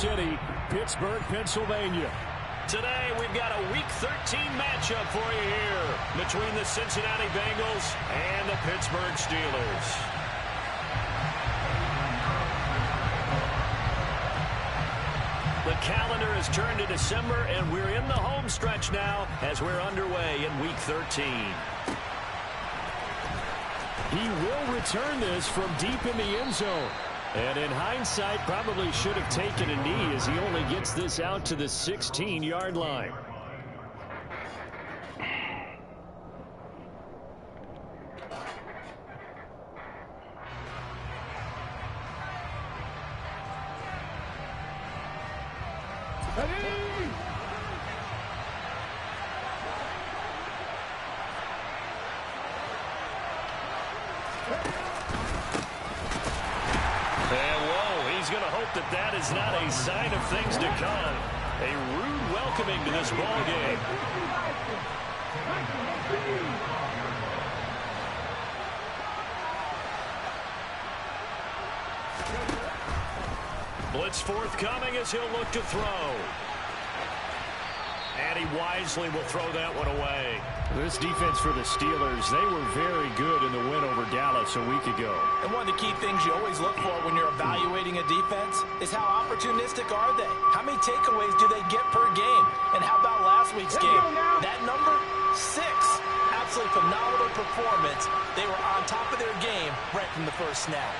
City, Pittsburgh, Pennsylvania. Today, we've got a Week 13 matchup for you here between the Cincinnati Bengals and the Pittsburgh Steelers. The calendar has turned to December, and we're in the home stretch now as we're underway in Week 13. He will return this from deep in the end zone. And in hindsight, probably should have taken a knee as he only gets this out to the 16-yard line. That is not a sign of things to come. A rude welcoming to this ball game. Blitz forthcoming as he'll look to throw. And he wisely will throw that one away. This defense for the Steelers, they were very good in the win over Dallas a week ago. And one of the key things you always look for when you're evaluating a defense is how opportunistic are they? How many takeaways do they get per game? And how about last week's game? That number, 6. Absolutely phenomenal performance. They were on top of their game right from the first snap.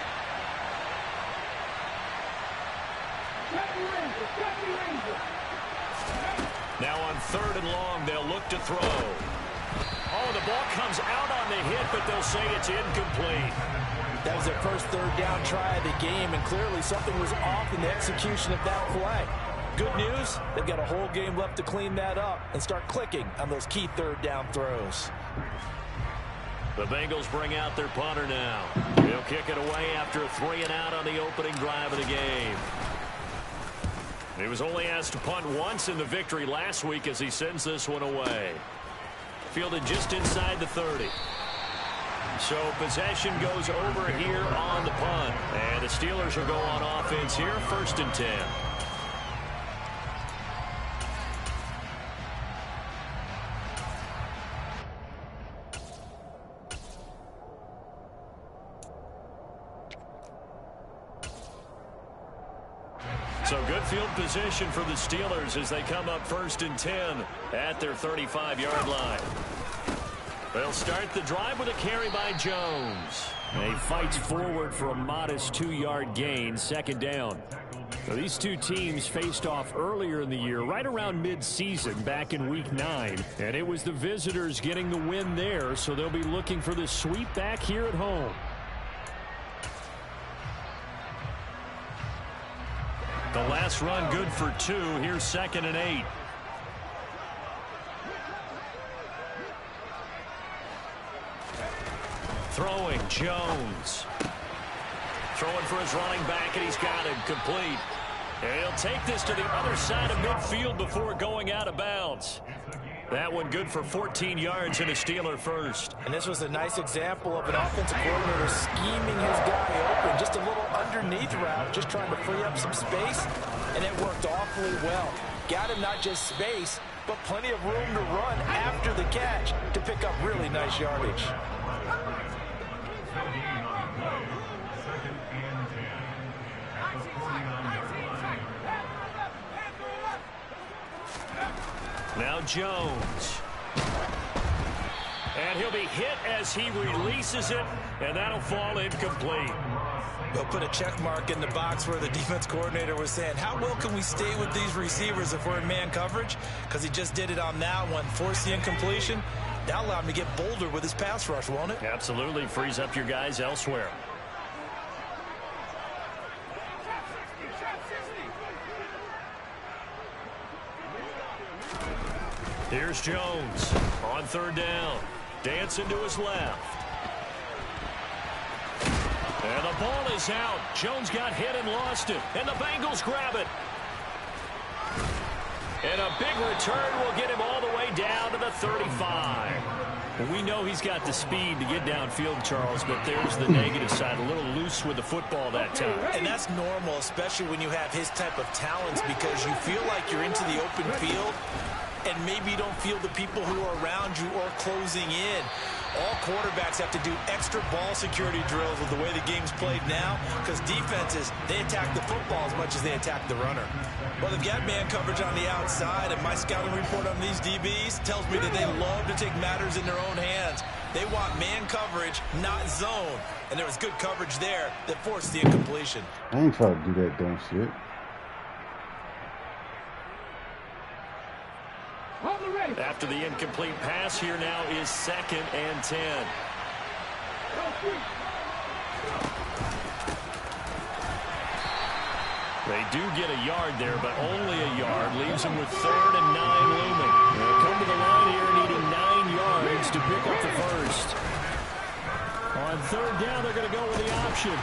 Now on 3rd and long, they'll look to throw. Oh, the ball comes out on the hit, but they'll say it's incomplete. That was their first 3rd down try of the game, and clearly something was off in the execution of that play. Good news, they've got a whole game left to clean that up and start clicking on those key 3rd down throws. The Bengals bring out their punter now. He'll kick it away after a 3-and-out on the opening drive of the game. He was only asked to punt once in the victory last week as he sends this one away. Fielded just inside the 30. So possession goes over here on the punt. And the Steelers will go on offense here, 1st and 10. So good field position for the Steelers as they come up 1st and 10 at their 35-yard line. They'll start the drive with a carry by Jones. And he fights forward for a modest 2-yard gain, 2nd down. So these two teams faced off earlier in the year, right around mid-season, back in Week 9. And it was the visitors getting the win there, so they'll be looking for the sweep back here at home. The last run good for 2. Here's 2nd and 8. Throwing, Jones. Throwing for his running back, and he's got it complete. And he'll take this to the other side of midfield before going out of bounds. That one good for 14 yards and a Steeler first. And this was a nice example of an offensive coordinator scheming his guy open. Just a little underneath route, just trying to free up some space. And it worked awfully well. Got him not just space, but plenty of room to run after the catch to pick up really nice yardage. Now Jones. And he'll be hit as he releases it, and that'll fall incomplete. They'll put a check mark in the box where the defense coordinator was saying, how well can we stay with these receivers if we're in man coverage? Because he just did it on that one, forced the incompletion. That allowed him to get bolder with his pass rush, won't it? Absolutely. Frees up your guys elsewhere. Here's Jones on 3rd down. Dancing to his left. And the ball is out. Jones got hit and lost it. And the Bengals grab it. And a big return will get him all the way down to the 35. We know he's got the speed to get downfield, Charles, but there's the negative side. A little loose with the football that time. And that's normal, especially when you have his type of talents, because you feel like you're into the open field and maybe you don't feel the people who are around you or closing in. All quarterbacks have to do extra ball security drills with the way the game's played now, because defenses, they attack the football as much as they attack the runner. Well, they've got man coverage on the outside, and my scouting report on these DBs tells me that they love to take matters in their own hands. They want man coverage, not zone. And there was good coverage there that forced the incompletion. I ain't trying to do that dumb shit. After the incomplete pass, here now is 2nd and 10. They do get a yard there, but only a yard. Leaves them with 3rd and 9 looming. They'll come to the line here needing 9 yards to pick up the first. On 3rd down, they're going to go with the option.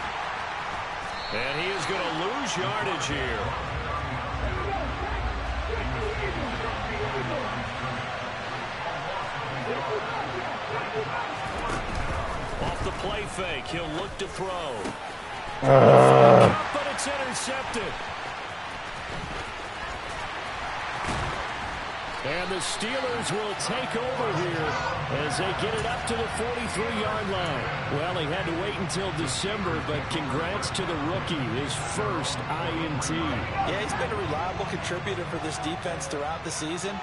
And he is going to lose yardage here. Off the play fake, he'll look to throw. But it's intercepted. And the Steelers will take over here as they get it up to the 43-yard line. Well, he had to wait until December, but congrats to the rookie, his first INT. Yeah, he's been a reliable contributor for this defense throughout the season.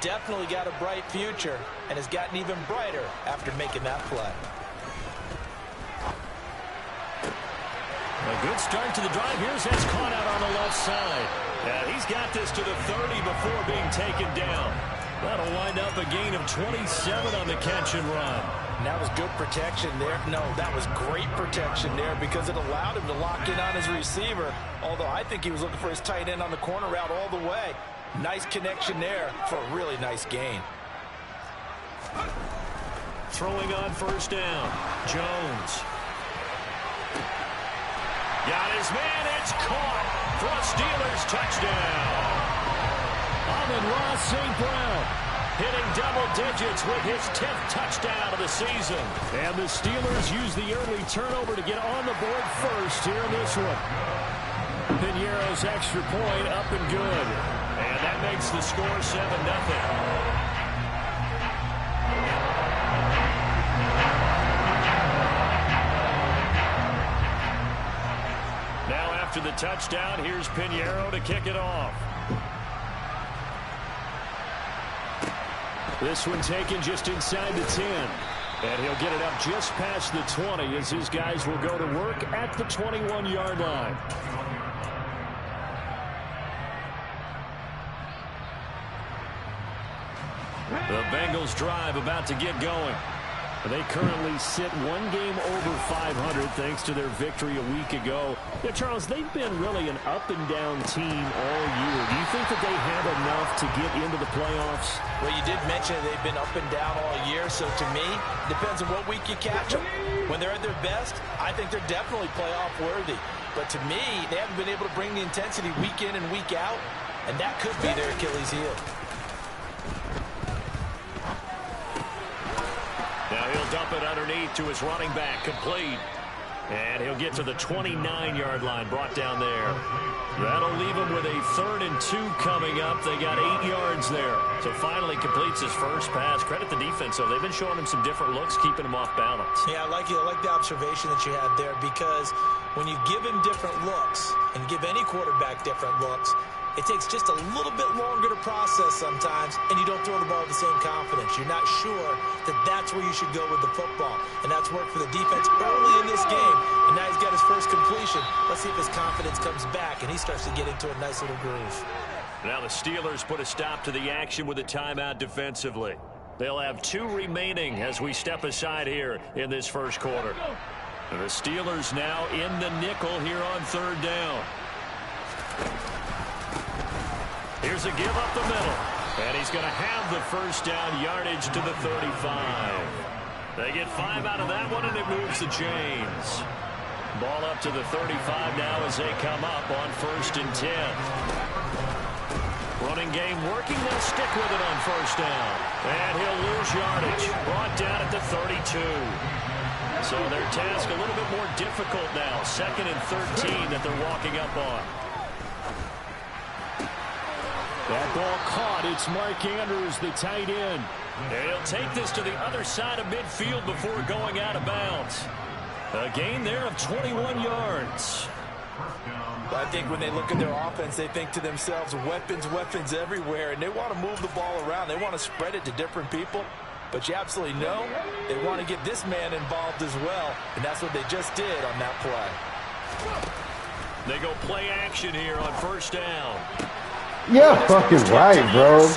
Definitely got a bright future and has gotten even brighter after making that play. A good start to the drive. Here's his caught out on the left side. Yeah, he's got this to the 30 before being taken down. That'll wind up a gain of 27 on the catch and run. And that was good protection there. No, that was great protection there because it allowed him to lock in on his receiver. Although I think he was looking for his tight end on the corner route all the way. Nice connection there for a really nice gain. Throwing on 1st down. Jones. Got his man. It's caught for a Steelers touchdown. Amon-Ra St. Brown hitting double digits with his 10th touchdown of the season. And the Steelers use the early turnover to get on the board first here in this one. Piñeiro's extra point up and good. And that makes the score 7-0. After the touchdown, here's Piñeiro to kick it off. This one taken just inside the 10. And he'll get it up just past the 20 as his guys will go to work at the 21-yard line. The Bengals drive about to get going. They currently sit 1 game over 500 thanks to their victory a week ago. Yeah, Charles, they've been really an up-and-down team all year. Do you think that they have enough to get into the playoffs? Well, you did mention they've been up and down all year, so to me, depends on what week you catch them. When they're at their best, I think they're definitely playoff worthy. But to me, they haven't been able to bring the intensity week in and week out, and that could be their Achilles heel. Now he'll dump it underneath to his running back, complete. And he'll get to the 29-yard line, brought down there. That'll leave him with a 3rd and 2 coming up. They got 8 yards there. So finally completes his first pass. Credit the defense, though. They've been showing him some different looks, keeping him off balance. Yeah, I like the observation that you had there, because when you give him different looks and give any quarterback different looks, it takes just a little bit longer to process sometimes, and you don't throw the ball with the same confidence. You're not sure that that's where you should go with the football, and that's worked for the defense early in this game, and now he's got his first completion. Let's see if his confidence comes back, and he starts to get into a nice little groove. Now the Steelers put a stop to the action with a timeout defensively. They'll have 2 remaining as we step aside here in this first quarter. And the Steelers now in the nickel here on 3rd down. Here's a give up the middle. And he's going to have the first down, yardage to the 35. They get 5 out of that one, and it moves the chains. Ball up to the 35 now as they come up on 1st and 10. running game working. They'll stick with it on first down. And he'll lose yardage. Brought down at the 32. So their task a little bit more difficult now. 2nd and 13 that they're walking up on. That ball caught. It's Mark Andrews, the tight end. And he'll take this to the other side of midfield before going out of bounds. A gain there of 21 yards. I think when they look at their offense, they think to themselves, weapons, weapons everywhere, and they want to move the ball around. They want to spread it to different people. But you absolutely know they want to get this man involved as well, and that's what they just did on that play. They go play action here on first down. Yeah, fucking right, bro.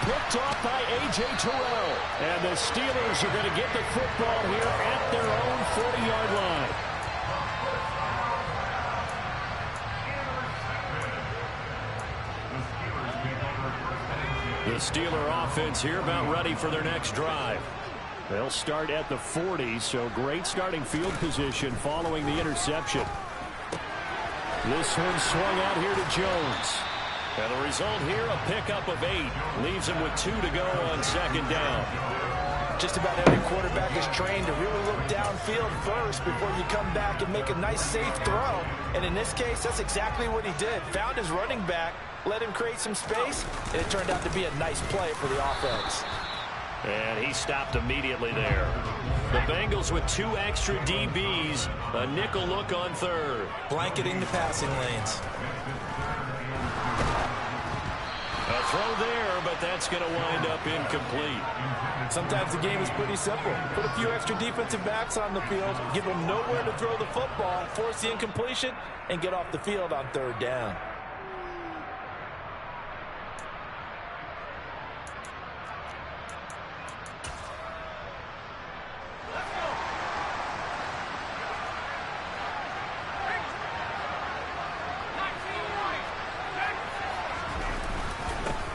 Picked off by A.J. Terrell. And the Steelers are going to get the football here at their own 40-yard line. The Steeler offense here about ready for their next drive. They'll start at the 40, so great starting field position following the interception. This one swung out here to Jones. And the result here, a pickup of 8. Leaves him with 2 to go on 2nd down. Just about every quarterback is trained to really look downfield first before you come back and make a nice, safe throw. And in this case, that's exactly what he did. Found his running back, let him create some space, and it turned out to be a nice play for the offense. And he stopped immediately there. The Bengals with 2 extra DBs. A nickel look on 3rd. Blanketing the passing lanes. A throw there, but that's going to wind up incomplete. Sometimes the game is pretty simple. Put a few extra defensive backs on the field, give them nowhere to throw the football, force the incompletion, and get off the field on 3rd down.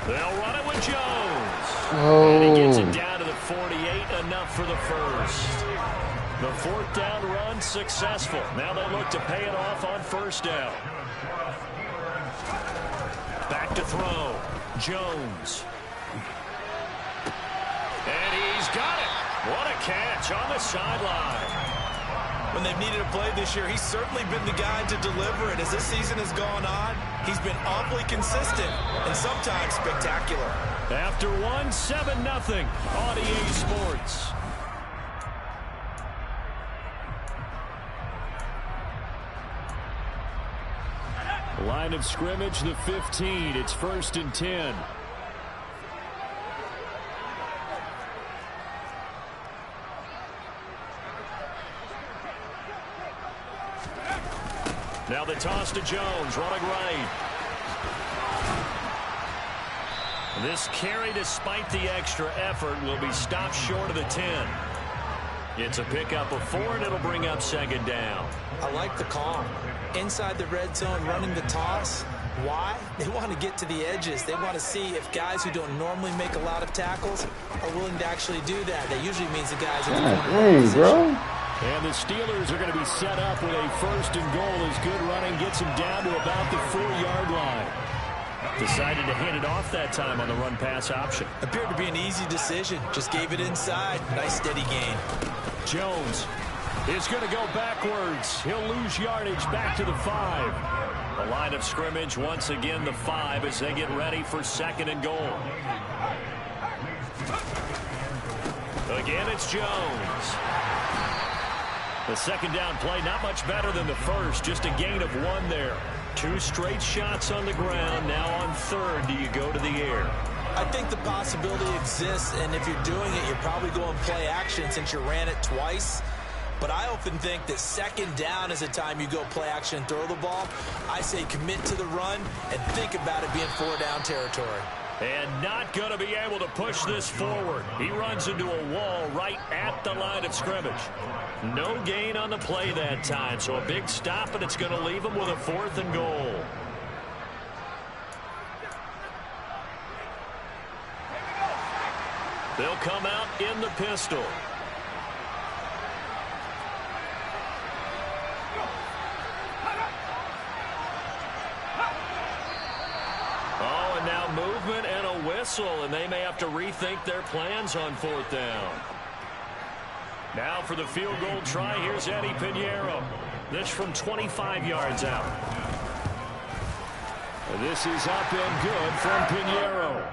They'll run it with Jones. Oh. And he gets it down to the 48, enough for the first. The 4th down run successful. Now they look to pay it off on 1st down. Back to throw. Jones. And he's got it. What a catch on the sideline. When they've needed a play this year, he's certainly been the guy to deliver it. As this season has gone on, he's been awfully consistent and sometimes spectacular. After 1, 7-0 on EA Sports. Line of scrimmage, the 15. It's 1st and 10. Now the toss to Jones, running right. This carry, despite the extra effort, will be stopped short of the 10. It's a pickup of 4, and it'll bring up 2nd down. I like the call. Inside the red zone, running the toss. Why? They want to get to the edges. They want to see if guys who don't normally make a lot of tackles are willing to actually do that. That usually means the guys at the corner position. Bro. And the Steelers are going to be set up with a 1st and goal as good running gets them down to about the 4-yard line. Decided to hand it off that time on the run-pass option. Appeared to be an easy decision. Just gave it inside. Nice steady gain. Jones is going to go backwards. He'll lose yardage back to the 5. The line of scrimmage once again the 5 as they get ready for 2nd and goal. Again, it's Jones. The 2nd down play not much better than the first. Just a gain of 1 there. 2 straight shots on the ground. Now on 3rd, do you go to the air? I think the possibility exists, and if you're doing it, you're probably going play action since you ran it twice. But I often think that 2nd down is a time you go play action and throw the ball. I say commit to the run and think about it being 4-down territory. And not going to be able to push this forward. He runs into a wall right at the line of scrimmage. No gain on the play that time, so a big stop, and it's going to leave him with a 4th and goal. They'll come out in the pistol. Oh, and now movement and a whistle, and they may have to rethink their plans on 4th down. Now for the field goal try, here's Eddie Pinheiro. This from 25 yards out. This is up and good from Pinheiro.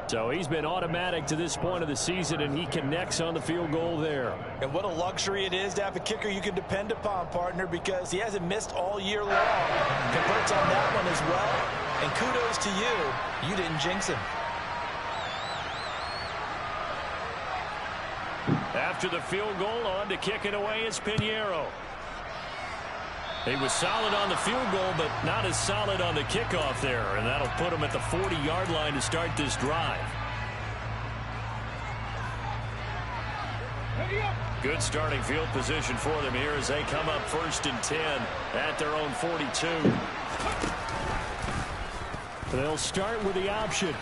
So he's been automatic to this point of the season, and he connects on the field goal there. And what a luxury it is to have a kicker you can depend upon, partner, because he hasn't missed all year long. Converts on that one as well. And kudos to you. You didn't jinx him. After the field goal, on to kick it away is Pinheiro. He was solid on the field goal, but not as solid on the kickoff there, and that'll put him at the 40-yard line to start this drive. Good starting field position for them here as they come up 1st and 10 at their own 42. They'll start with the option.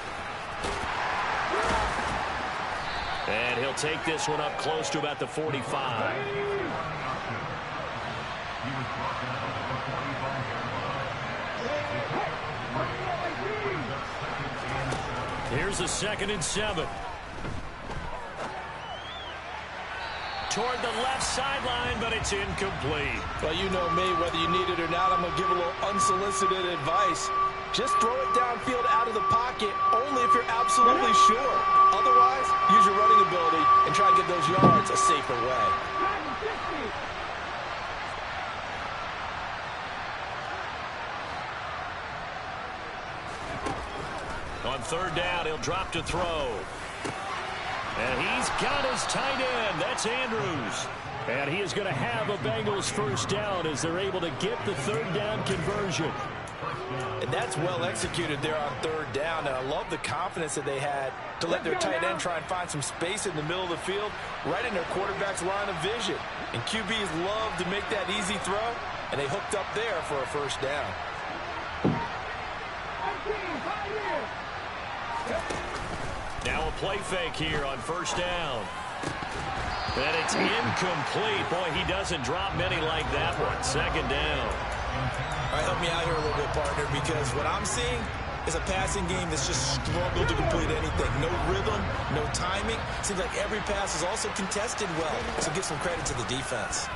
And he'll take this one up close to about the 45. Here's a 2nd and 7. Toward the left sideline, but it's incomplete. Well, you know me, whether you need it or not, I'm going to give a little unsolicited advice. Just throw it downfield out of the pocket, only if you're absolutely sure. Otherwise, use your running ability and try to get those yards a safer way. On 3rd down, he'll drop to throw. And he's got his tight end. That's Andrews. And he is going to have a Bengals 1st down as they're able to get the 3rd down conversion. And that's well executed there on 3rd down. And I love the confidence that they had to let their tight end try and find some space in the middle of the field, right in their quarterback's line of vision. And QBs love to make that easy throw, and they hooked up there for a 1st down. Now a play fake here on 1st down. And it's incomplete. Boy, he doesn't drop many like that one. 2nd down. All right, help me out here a little bit, partner, because what I'm seeing is a passing game that's just struggled to complete anything. No rhythm, no timing. Seems like every pass is also contested well, so give some credit to the defense.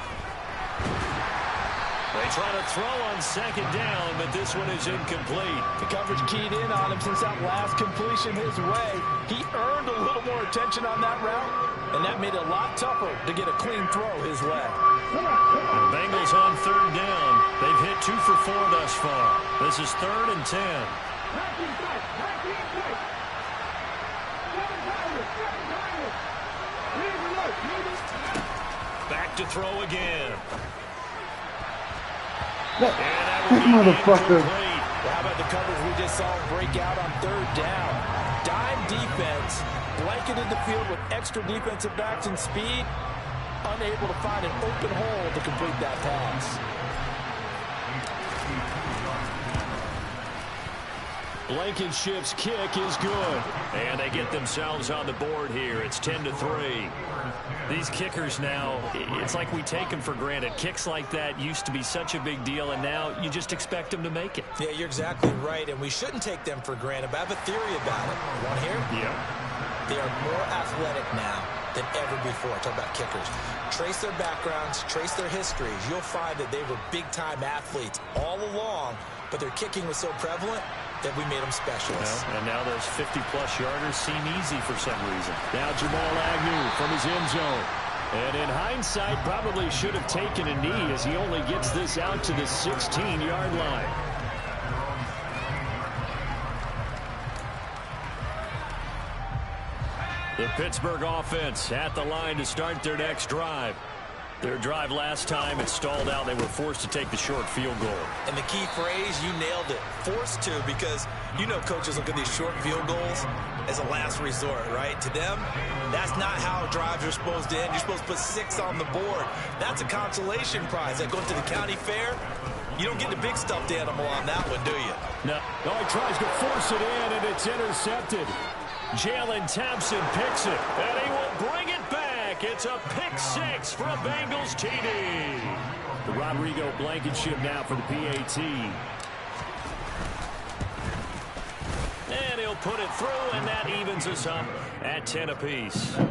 They try to throw on 2nd down, but this one is incomplete. The coverage keyed in on him since that last completion his way. He earned a little more attention on that route, and that made it a lot tougher to get a clean throw his way. The Bengals on 3rd down. They've hit 2 for 4 thus far. This is 3rd and 10. Back to throw again. This motherfucker. Well, how about the coverage we just saw break out on 3rd down? Dime defense, blanketed the field with extra defensive backs and speed, unable to find an open hole to complete that pass. Blankenship's kick is good. And they get themselves on the board here. It's 10-3. These kickers now, it's like we take them for granted. Kicks like that used to be such a big deal, and now you just expect them to make it. Yeah, you're exactly right, and we shouldn't take them for granted, but I have a theory about it. You want to hear? Yeah. They are more athletic now than ever before. Talk about kickers. Trace their backgrounds, trace their histories. You'll find that they were big-time athletes all along, but their kicking was so prevalent that we made them specialists. Well, and now those 50-plus yarders seem easy for some reason. Now Jamal Agnew from his end zone. And in hindsight, probably should have taken a knee as he only gets this out to the 16-yard line. The Pittsburgh offense at the line to start their next drive. Their drive last time, it stalled out. They were forced to take the short field goal. And the key phrase, you nailed it. Forced to, because you know coaches look at these short field goals as a last resort, right? To them, that's not how drives are supposed to end. You're supposed to put 6 on the board. That's a consolation prize. That going to the county fair, you don't get the big stuffed animal on that one, do you? No. Oh, he tries to force it in, and it's intercepted. Jalen Thompson picks it, and he will bring it back. It's a pick 6 for a Bengals TD. Rodrigo Blankenship now for the PAT. And he'll put it through, and that evens us up at 10 apiece. All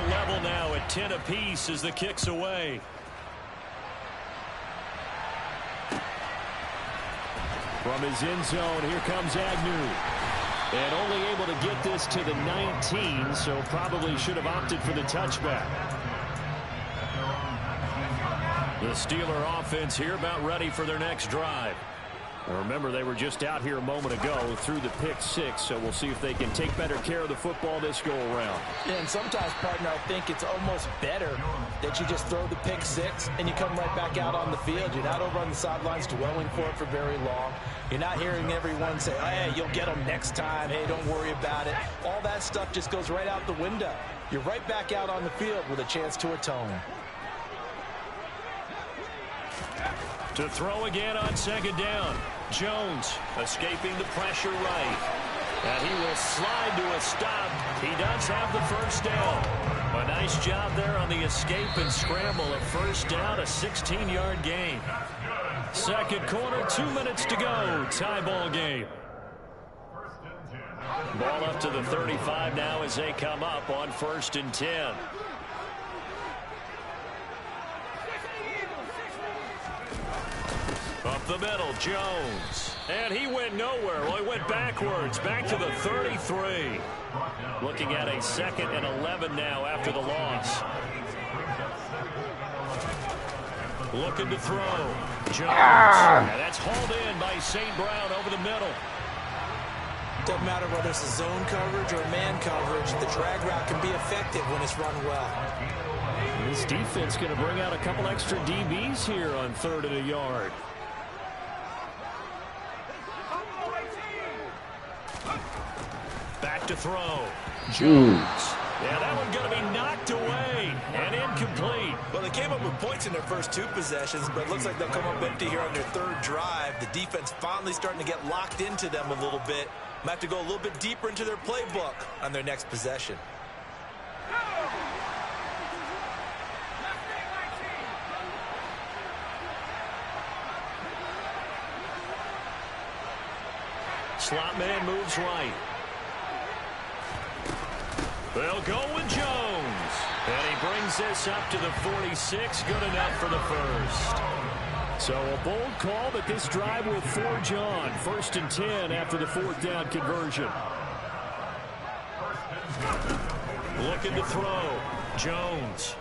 level now at 10 apiece as the kick's away. From his end zone, here comes Agnew. And only able to get this to the 19, so probably should have opted for the touchback. The Steeler offense here about ready for their next drive. Now remember, they were just out here a moment ago through the pick six, so we'll see if they can take better care of the football this go around. And sometimes, partner, I think it's almost better that you just throw the pick six and you come right back out on the field. You're not over on the sidelines dwelling for it for very long. You're not hearing everyone say, hey, you'll get them next time. Hey, don't worry about it. All that stuff just goes right out the window. You're right back out on the field with a chance to atone. To throw again on second down. Jones escaping the pressure right. And he will slide to a stop. He does have the first down. A nice job there on the escape and scramble. A first down, a 16-yard gain. Second quarter, 2 minutes to go. Tie ball game. Ball up to the 35 now as they come up on 1st and 10. Up the middle, Jones. And he went nowhere. Well, he went backwards, back to the 33. Looking at a 2nd and 11 now after the loss. Looking to throw. Jones. And that's hauled in by St. Brown over the middle. Doesn't matter whether it's a zone coverage or man coverage, the drag route can be effective when it's run well. This defense going to bring out a couple extra DBs here on 3rd and a yard. Back to throw. Jones. Yeah, that one going to be knocked away and incomplete. Well, they came up with points in their first 2 possessions, but it looks like they'll come up empty here on their 3rd drive. The defense finally starting to get locked into them a little bit. Might have to go a little bit deeper into their playbook on their next possession. Slot man moves right. They'll go with Jones. And he brings this up to the 46. Good enough for the first. So a bold call, but this drive will forge on. 1st and 10 after the 4th down conversion. Looking to throw. Jones.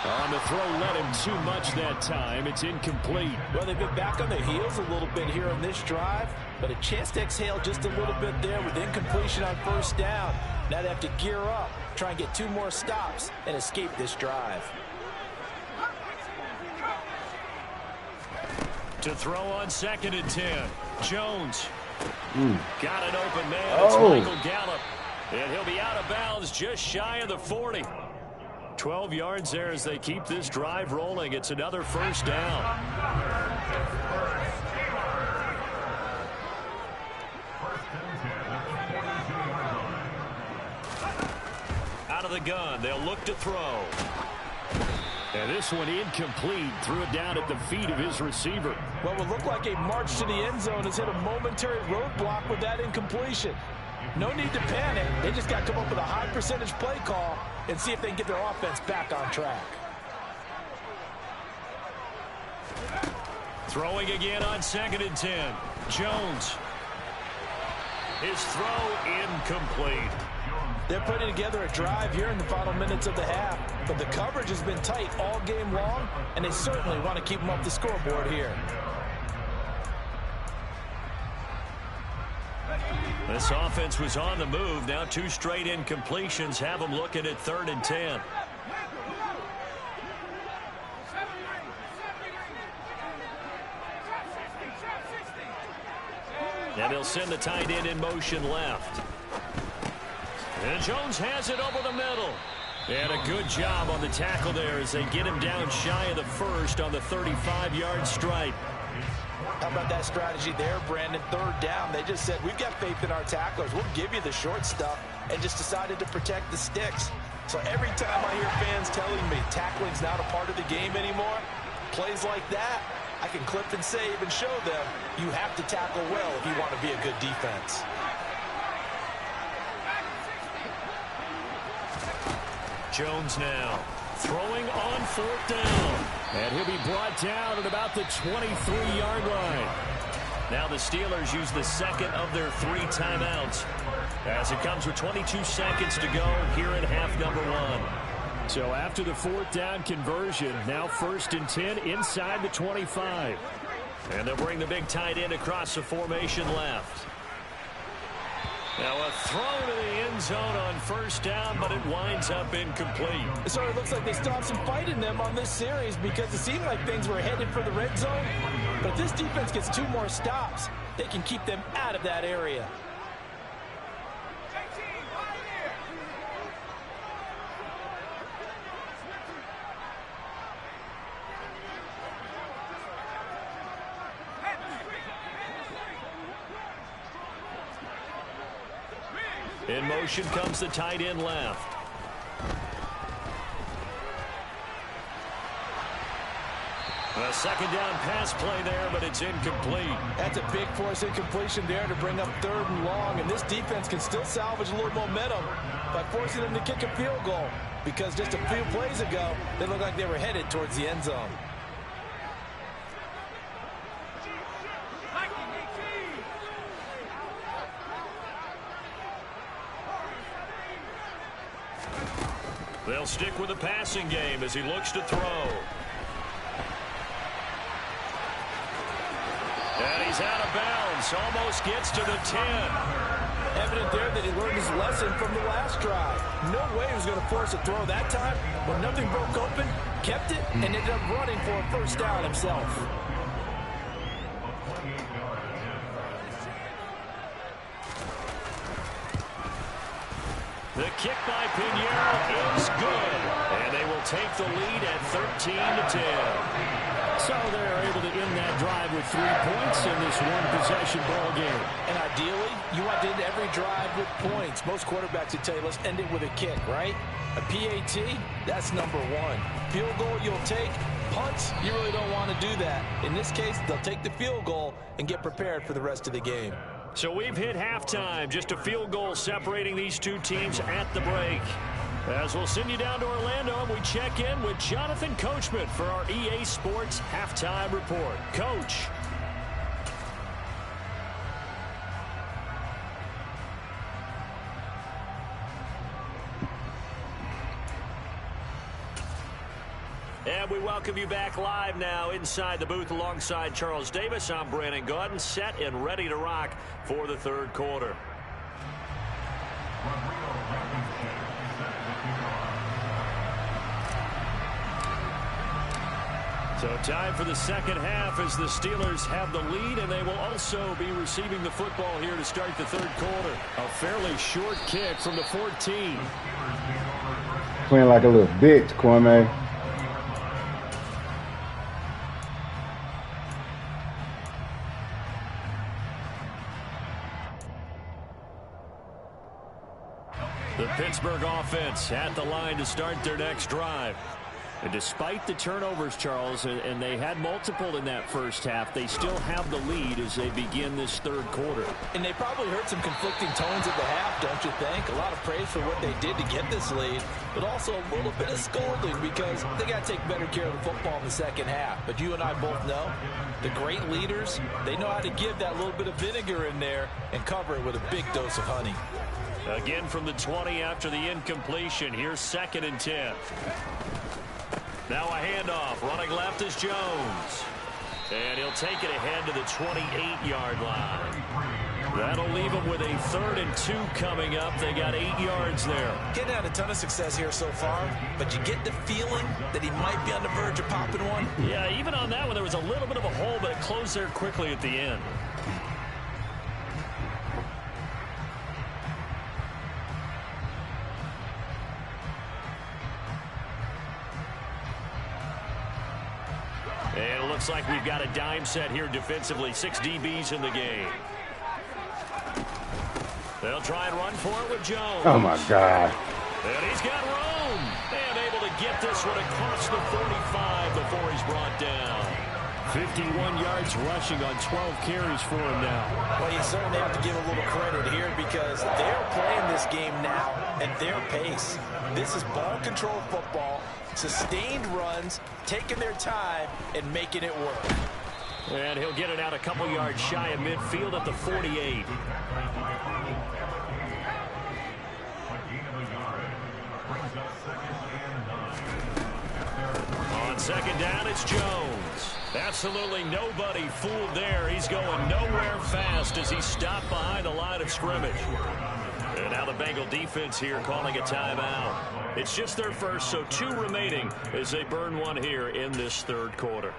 On the throw, let him too much that time. It's incomplete. Well, they've been back on their heels a little bit here on this drive, but a chance to exhale just a little bit there with incompletion on 1st down. Now they have to gear up, try and get 2 more stops, and escape this drive. To throw on 2nd and 10. Jones. Got an open man. It's Michael Gallup. And he'll be out of bounds just shy of the 40. 12 yards there as they keep this drive rolling. It's another 1st down. Out of the gun. They'll look to throw. And this one incomplete. Threw it down at the feet of his receiver. What would look like a march to the end zone has hit a momentary roadblock with that incompletion. No need to panic. They just got to come up with a high percentage play call and see if they can get their offense back on track. Throwing again on 2nd and 10. Jones. His throw incomplete. They're putting together a drive here in the final minutes of the half, but the coverage has been tight all game long, and they certainly want to keep them up the scoreboard here. This offense was on the move. Now 2 straight incompletions have them looking at 3rd and 10. And he'll send the tight end in motion left. And Jones has it over the middle. And a good job on the tackle there as they get him down shy of the 1st on the 35-yard stripe. How about that strategy there, Brandon? 3rd down. They just said, we've got faith in our tacklers. We'll give you the short stuff and just decided to protect the sticks. So every time I hear fans telling me tackling's not a part of the game anymore, plays like that, I can clip and save and show them you have to tackle well if you want to be a good defense. Jones now throwing on 4th down. And he'll be brought down at about the 23-yard line. Now the Steelers use the second of their 3 timeouts as it comes with 22 seconds to go here in half number 1. So after the 4th down conversion, now 1st and 10 inside the 25. And they'll bring the big tight end across the formation left. Now a throw to the end zone on 1st down, but it winds up incomplete. It sort of looks like they still have some fight in them on this series because it seemed like things were headed for the red zone. But if this defense gets 2 more stops, they can keep them out of that area. In motion comes the tight end left. A 2nd down pass play there, but it's incomplete. That's a big force incompletion there to bring up 3rd and long, and this defense can still salvage a little momentum by forcing them to kick a field goal, because just a few plays ago, they looked like they were headed towards the end zone. They'll stick with the passing game as he looks to throw. And he's out of bounds. Almost gets to the 10. Evident there that he learned his lesson from the last drive. No way he was going to force a throw that time. When nothing broke open, kept it, and ended up running for a 1st down himself. The kick by Pinheiro is good. And they will take the lead at 13-10. So they're able to end that drive with 3 points in this one-possession ball game. And ideally, you want to end every drive with points. Most quarterbacks would tell you, let's end it with a kick, right? A PAT, that's number 1. Field goal you'll take. Punts, you really don't want to do that. In this case, they'll take the field goal and get prepared for the rest of the game. So we've hit halftime. Just a field goal separating these 2 teams at the break. As we'll send you down to Orlando, and we check in with Jonathan Coachman for our EA Sports Halftime Report. Coach. And we welcome you back live now inside the booth alongside Charles Davis. I'm Brandon Gaudin, set and ready to rock for the 3rd quarter. So time for the 2nd half as the Steelers have the lead, and they will also be receiving the football here to start the 3rd quarter. A fairly short kick from the 14. Playing like a little bitch, Kwame. The Pittsburgh offense at the line to start their next drive. And despite the turnovers, Charles, and they had multiple in that 1st half, they still have the lead as they begin this 3rd quarter. And they probably heard some conflicting tones at the half, don't you think? A lot of praise for what they did to get this lead, but also a little bit of scolding because they got to take better care of the football in the 2nd half. But you and I both know the great leaders, they know how to give that little bit of vinegar in there and cover it with a big dose of honey. Again from the 20 after the incompletion. Here's 2nd and 10. Now a handoff. Running left is Jones. And he'll take it ahead to the 28-yard line. That'll leave him with a 3rd and 2 coming up. They got 8 yards there. Getting had a ton of success here so far, but you get the feeling that he might be on the verge of popping one. Yeah, even on that one, there was a little bit of a hole, but it closed there quickly at the end. And it looks like we've got a dime set here defensively. 6 DBs in the game. They'll try and run for it with Jones. Oh, my God. And he's got room. And able to get this one across the 45 before he's brought down. 51 yards rushing on 12 carries for him now. Well, you certainly have to give a little credit here because they're playing this game now at their pace. This is ball control football, sustained runs, taking their time, and making it work. And he'll get it out a couple yards shy of midfield at the 48. On second down, it's Jones. Absolutely nobody fooled there. He's going nowhere fast as he's stopped behind the line of scrimmage. And now the Bengal defense here calling a timeout. It's just their first, so 2 remaining as they burn one here in this third quarter.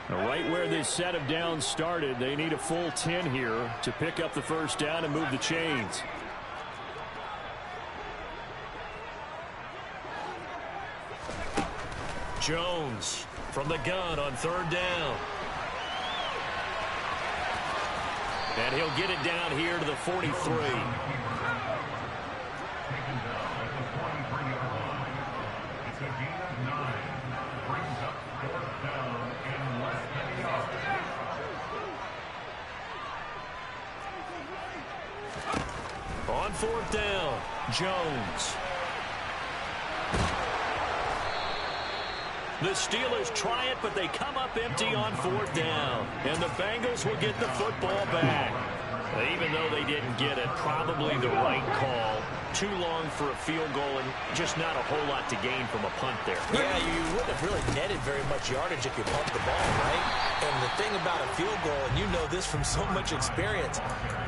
Right where this set of downs started, they need a full 10 here to pick up the first down and move the chains. Jones from the gun on third down. And he'll get it down here to the 43. On fourth down, Jones. The Steelers try it, but they come up empty on fourth down. And the Bengals will get the football back. Even though they didn't get it, probably the right call. Too long for a field goal and just not a whole lot to gain from a punt there. Yeah, you wouldn't have really netted very much yardage if you pumped the ball, right? And the thing about a field goal, and you know this from so much experience,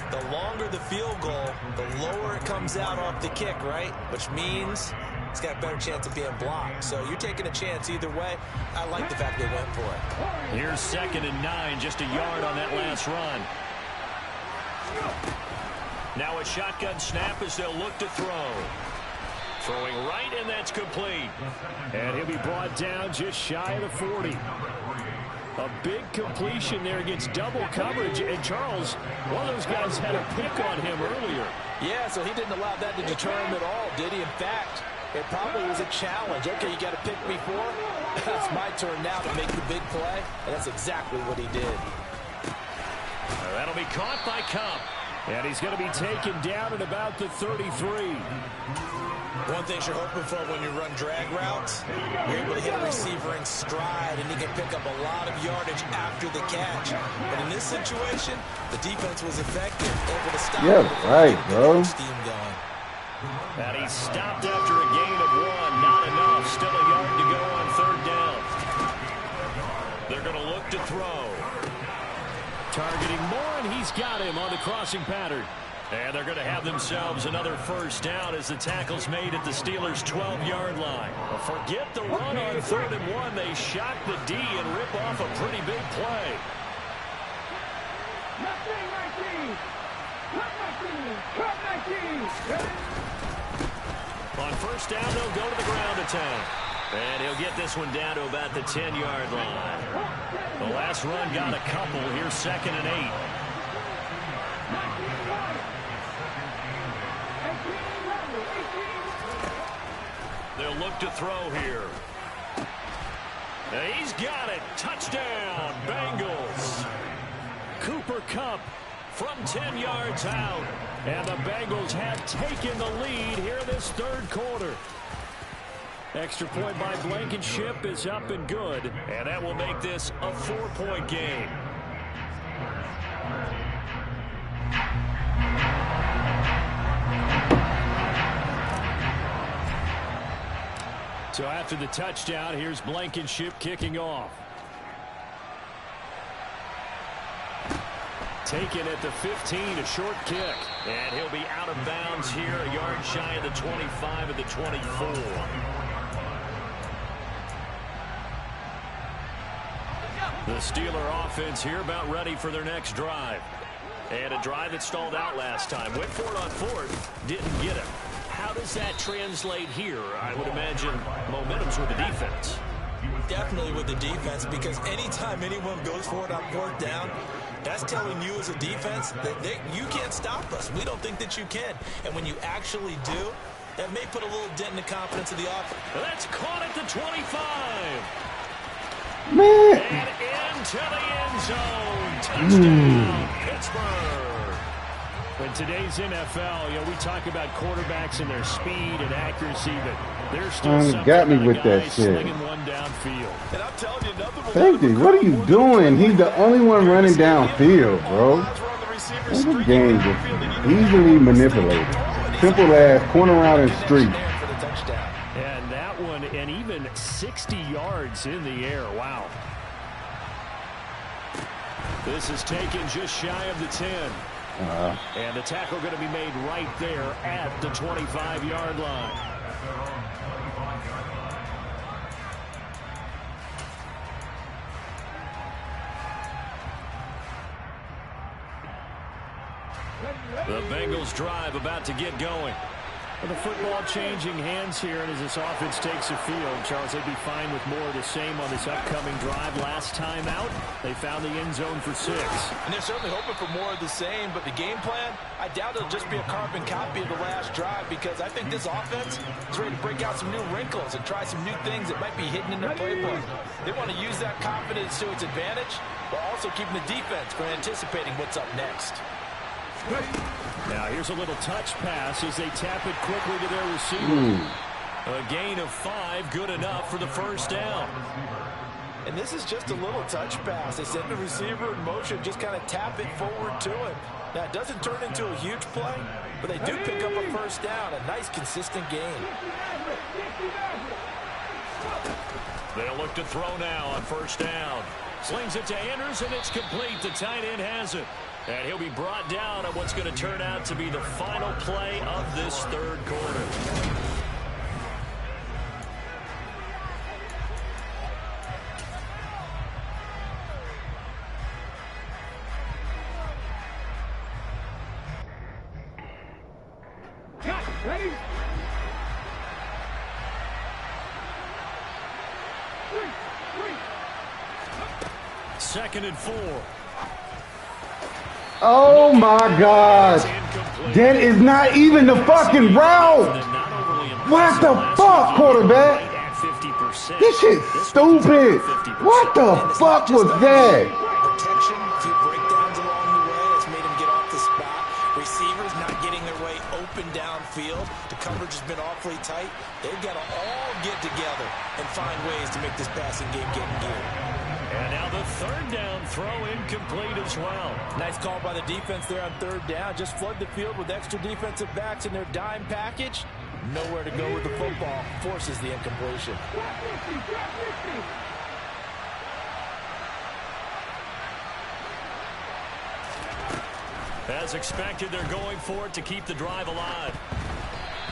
the longer the field goal, the lower it comes out off the kick, right? Which means it's got a better chance of being blocked. So you're taking a chance either way. I like the fact they went for it. Here's 2nd and 9, just a yard on that last run. Now a shotgun snap as they'll look to throw. Throwing right, and that's complete. And he'll be brought down just shy of the 40. A big completion there against double coverage. And Charles, one of those guys had a pick on him earlier. Yeah, so he didn't allow that to deter him at all, did he? In fact, it probably was a challenge. Okay, you got to pick me for it. That's my turn now to make the big play. And that's exactly what he did. That'll be caught by Cup. And he's going to be taken down at about the 33. One thing you're hoping for when you run drag routes, you're able to hit a receiver in stride, and he can pick up a lot of yardage after the catch. But in this situation, the defense was effective, able to stop. Yeah, right, bro. Steam going. And he stopped after a gain of 1. Not enough. Still a yard to go on third down. They're going to look to throw. Targeting more, and he's got him on the crossing pattern. And they're going to have themselves another first down as the tackle's made at the Steelers' 12-yard line. Forget the run on 3rd and 1. They shock the D and rip off a pretty big play. On first down, they'll go to the ground attack. And he'll get this one down to about the 10-yard line. The last run got a couple. Here's 2nd and 8. They'll look to throw here. And he's got it. Touchdown, Bengals. Cooper Kupp From 10 yards out. And the Bengals have taken the lead here this third quarter. Extra point by Blankenship is up and good. And that will make this a 4-point game. So after the touchdown, here's Blankenship kicking off. Taken at the 15, a short kick. And he'll be out of bounds here, a yard shy of the 25 at the 24. The Steeler offense here about ready for their next drive. And a drive that stalled out last time. Went for it on fourth, didn't get it. How does that translate here? I would imagine momentum's with the defense. definitely with the defense, because anytime anyone goes for it on 4th down, that's telling you as a defense that you can't stop us. We don't think that you can. And when you actually do, that may put a little dent in the confidence of the offense. That's caught at the 25. Man. And into the end zone. Touchdown, Pittsburgh. In today's NFL, we talk about quarterbacks and their speed and accuracy, but there's still something got me about with a that guy shit. slinging one downfield. And I'm telling you, nothing will Safety, what are you doing? He's the only one running downfield, bro. This game is easily manipulated. Simple as corner out and street. And that one, and even 60 yards in the air. Wow. This is taken just shy of the 10. And the tackle going to be made right there at the 25-yard line. The Bengals drive about to get going. Well, the football changing hands here, and as this offense takes the field, Charles, they'd be fine with more of the same on this upcoming drive. Last time out, they found the end zone for 6. And they're certainly hoping for more of the same, but the game plan, I doubt it'll just be a carbon copy of the last drive, because I think this offense is ready to break out some new wrinkles and try some new things that might be hidden in their playbook. They want to use that confidence to its advantage, while also keeping the defense from anticipating what's up next. Now here's a little touch pass as they tap it quickly to their receiver. A gain of 5, good enough for the first down. And this is just a little touch pass. They send the receiver in motion, just kind of tap it forward to him. Now, it doesn't turn into a huge play, but they do pick up a first down. A nice, consistent gain. They'll look to throw now on first down. Slings it to Andrews, and it's complete. The tight end has it. And he'll be brought down on what's going to turn out to be the final play of this third quarter. Ready? 2nd and 4. Oh my God. That is not even the fucking route. What the fuck, quarterback? This shit's stupid. What the fuck was that? Protection, a few breakdowns along the way. That's made him get off the spot. Receivers not getting their way open downfield. The coverage has been awfully tight. They've got to all get together and find ways to make this passing game get in gear. And now the 3rd down throw incomplete as well. Nice call by the defense there on 3rd down. Just flood the field with extra defensive backs in their dime package. Nowhere to go with the football. Forces the incompletion. As expected, they're going for it to keep the drive alive.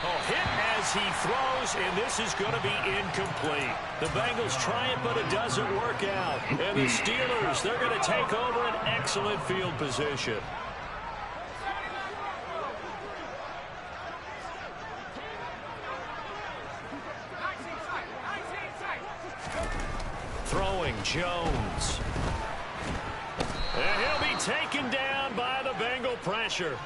Oh, hit as he throws, and this is going to be incomplete. The Bengals try it, but it doesn't work out. And the Steelers, they're going to take over an excellent field position. Throwing Jones. And he'll be taken down by the Bengal pressure.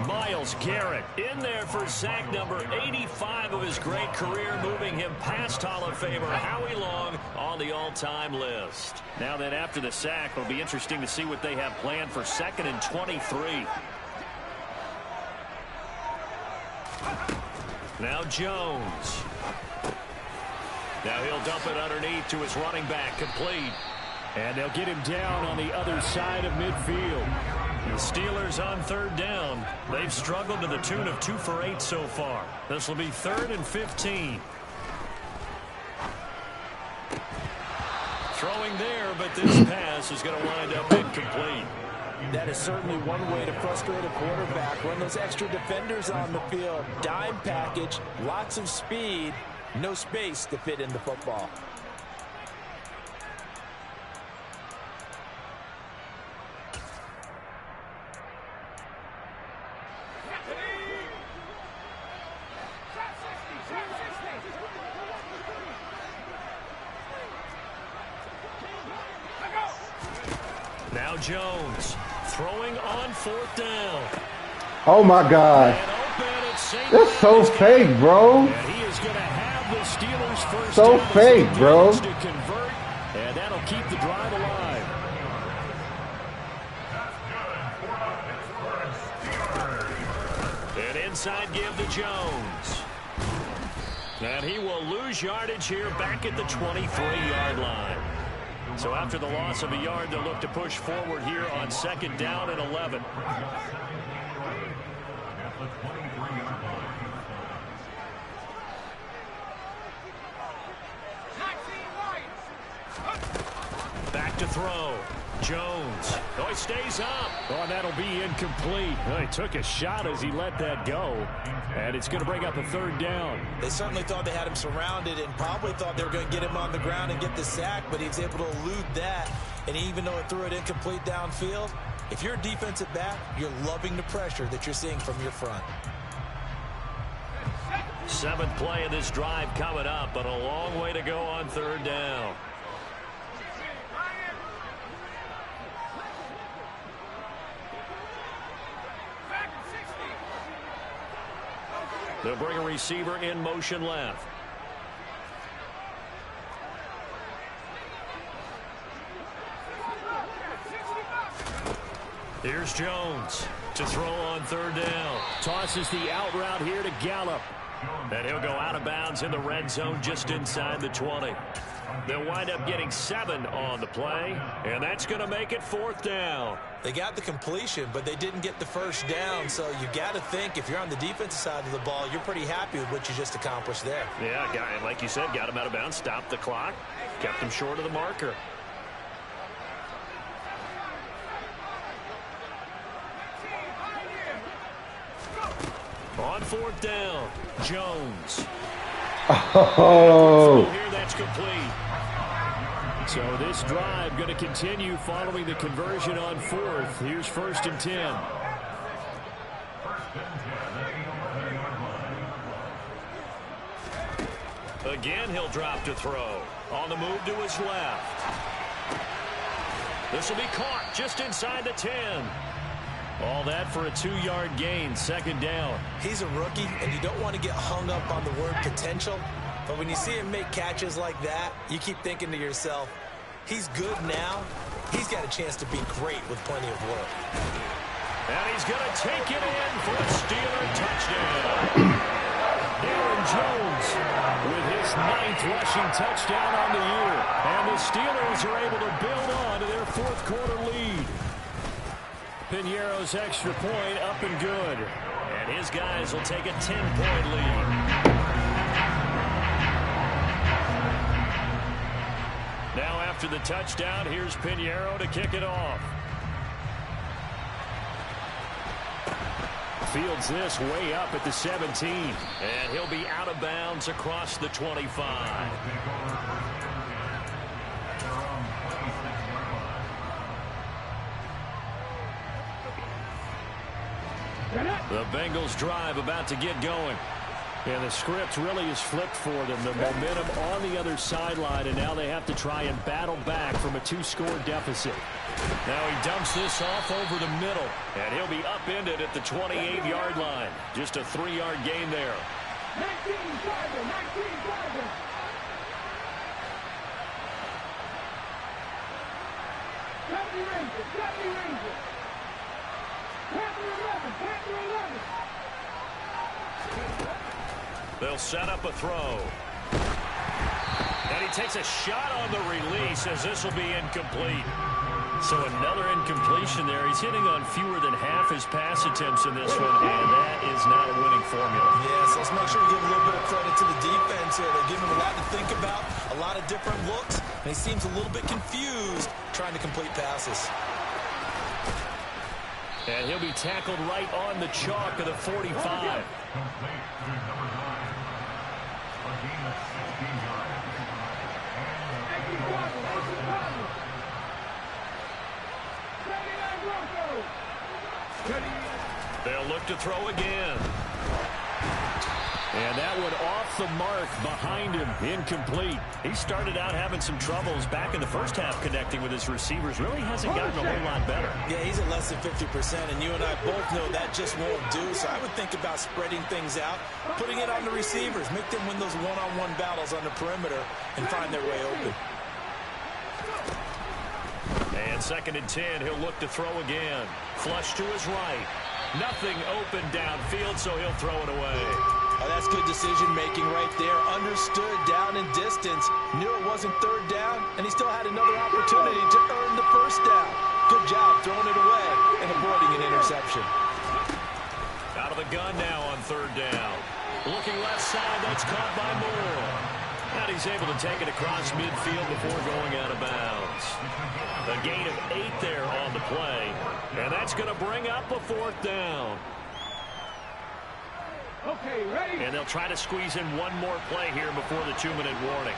Myles Garrett in there for sack number 85 of his great career, moving him past Hall of Famer Howie Long on the all-time list. Now then, after the sack, it'll be interesting to see what they have planned for 2nd and 23. Now Jones. Now he'll dump it underneath to his running back, complete. And they'll get him down on the other side of midfield. The Steelers on 3rd down. They've struggled to the tune of 2 for 8 so far. This will be 3rd and 15. Throwing there, but this pass is going to wind up incomplete. That is certainly one way to frustrate a quarterback. Run those extra defenders on the field. Dime package, lots of speed, no space to fit in the football. Jones throwing on 4th down. Oh, my God. That's so fake, bro. And he is going to have the Steelers first So down fake, bro. to convert, and that'll keep the drive alive. An inside give to Jones. And he will lose yardage here back at the 23-yard line. So after the loss of a yard, they'll look to push forward here on 2nd down and 11. Back to throw. Jones. Oh, he stays up. Oh, that'll be incomplete. Well, he took a shot as he let that go. And it's going to bring up a 3rd down. They certainly thought they had him surrounded and probably thought they were going to get him on the ground and get the sack, but he was able to elude that. And even though it threw it incomplete downfield, if you're a defensive back, you're loving the pressure that you're seeing from your front. 7th play of this drive coming up, but a long way to go on 3rd down. They'll bring a receiver in motion left. Here's Jones to throw on 3rd down. Tosses the out route here to Gallup. And he'll go out of bounds in the red zone just inside the 20. They'll wind up getting 7 on the play, and that's going to make it 4th down. They got the completion, but they didn't get the first down, so you got to think if you're on the defensive side of the ball, you're pretty happy with what you just accomplished there. Yeah, like you said, got him out of bounds, stopped the clock, kept him short of the marker. On 4th down, Jones. Oh. Here, that's complete. So this drive going to continue following the conversion on 4th. Here's 1st and 10. Again, he'll drop to throw. On the move to his left. This will be caught just inside the 10. All that for a 2-yard gain, 2nd down. He's a rookie, and you don't want to get hung up on the word potential. But when you see him make catches like that, you keep thinking to yourself, he's good now. He's got a chance to be great with plenty of work. And he's going to take it in for a Steeler touchdown. Aaron Jones with his 9th rushing touchdown on the year. And the Steelers are able to build on to their 4th quarter lead. Piñeiro's extra point up and good. And his guys will take a 10-point lead. Now after the touchdown, here's Piñeiro to kick it off. Fields this way up at the 17. And he'll be out of bounds across the 25. The Bengals drive about to get going. And the script really is flipped for them. The momentum on the other sideline, and now they have to try and battle back from a 2-score deficit. Now he dumps this off over the middle, and he'll be upended at the 28-yard line. Just a 3-yard gain there. 19 They'll set up a throw. And he takes a shot on the release as this will be incomplete. So another incompletion there. He's hitting on fewer than half his pass attempts in this one, and that is not a winning formula. Yes, let's make sure we give a little bit of credit to the defense here. They're giving him a lot to think about, a lot of different looks, and he seems a little bit confused trying to complete passes. And he'll be tackled right on the chalk of the 45. They'll look to throw again. And that one off the mark behind him, incomplete. He started out having some troubles back in the first half connecting with his receivers. Really hasn't gotten a whole lot better. Yeah, he's at less than 50%, and you and I both know that just won't do. So I would think about spreading things out, putting it on the receivers, make them win those one-on-one battles on the perimeter and find their way open. And 2nd and 10, he'll look to throw again. Flush to his right. Nothing open downfield, so he'll throw it away. Oh, that's good decision-making right there. Understood down in distance. Knew it wasn't 3rd down, and he still had another opportunity to earn the 1st down. Good job throwing it away and avoiding an interception. Out of the gun now on 3rd down. Looking left side, that's caught by Moore. And he's able to take it across midfield before going out of bounds. A gain of 8 there on the play, and that's going to bring up a 4th down. Okay, ready? And they'll try to squeeze in one more play here before the 2-minute warning.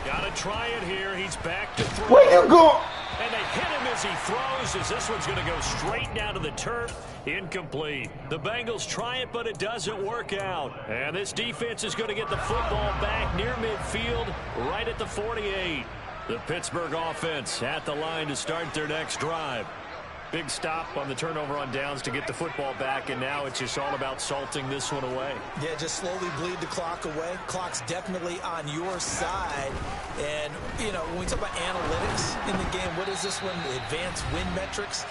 Got to try it here. He's back to throw. Where you go? And they hit him as he throws, as this one's going to go straight down to the turf. Incomplete. The Bengals try it, but it doesn't work out. And this defense is going to get the football back near midfield, right at the 48. The Pittsburgh offense at the line to start their next drive. Big stop on the turnover on downs to get the football back, and now it's just all about salting this one away. Yeah, just slowly bleed the clock away. Clock's definitely on your side. And, you know, when we talk about analytics in the game, what is this one? Advanced win metrics?